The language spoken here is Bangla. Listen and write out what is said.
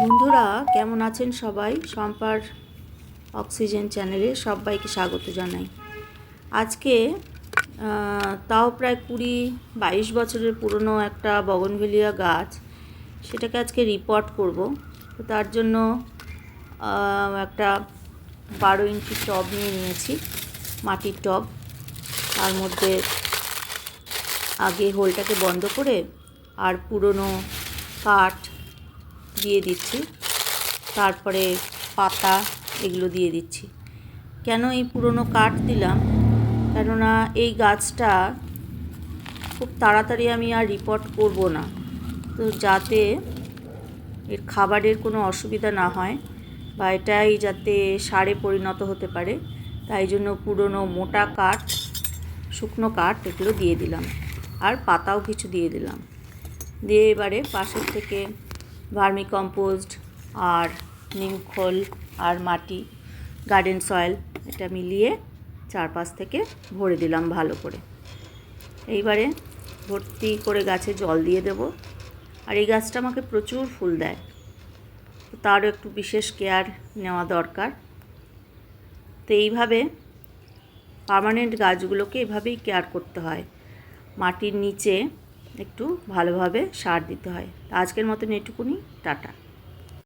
বন্ধুরা কেমন আছেন সবাই? শম্পার অক্সিজেন চ্যানেলে সবাইকে স্বাগত জানাই। আজকে তাও প্রায় 20-22 বছরের পুরনো একটা বগনভেলিয়া গাছ, সেটাকে আজকে রিপোর্ট করব। তো তার জন্য একটা 12 ইঞ্চি টব নিয়ে নিয়েছি, মাটির টব। তার মধ্যে আগে হোলটাকে বন্ধ করে আর পুরনো কাঠ দিয়ে দিচ্ছি, তারপরে পাতা এগুলো দিয়ে দিচ্ছি। কেন এই পুরনো কাঠ দিলাম? কেননা এই গাছটা খুব তাড়াতাড়ি আমি আর রিপোর্ট করব না, তো যাতে এর খাবারের কোনো অসুবিধা না হয় বা এটাই যাতে সারে পরিণত হতে পারে, তাই জন্য পুরনো মোটা কাঠ, শুকনো কাঠ এগুলো দিয়ে দিলাম, আর পাতাও কিছু দিয়ে দিলাম। দিয়ে এবারে পাশের থেকে ভার্মি কম্পোস্ট আর নিম খোল আর মাটি, গার্ডেন সয়েল, এটা মিলিয়ে চারপাশ থেকে ভরে দিলাম ভালো করে। এইবারে ভর্তি করে গাছে জল দিয়ে দেব। আর এই গাছটা আমাকে প্রচুর ফুল দেয়, তো তারও একটু বিশেষ কেয়ার নেওয়া দরকার। তো এইভাবে পার্মানেন্ট গাছগুলোকে এভাবেই কেয়ার করতে হয়, মাটির নিচে একটু ভালোভাবে সার দিতে হয়। আজকের মতন এটুকুনি, টাটা।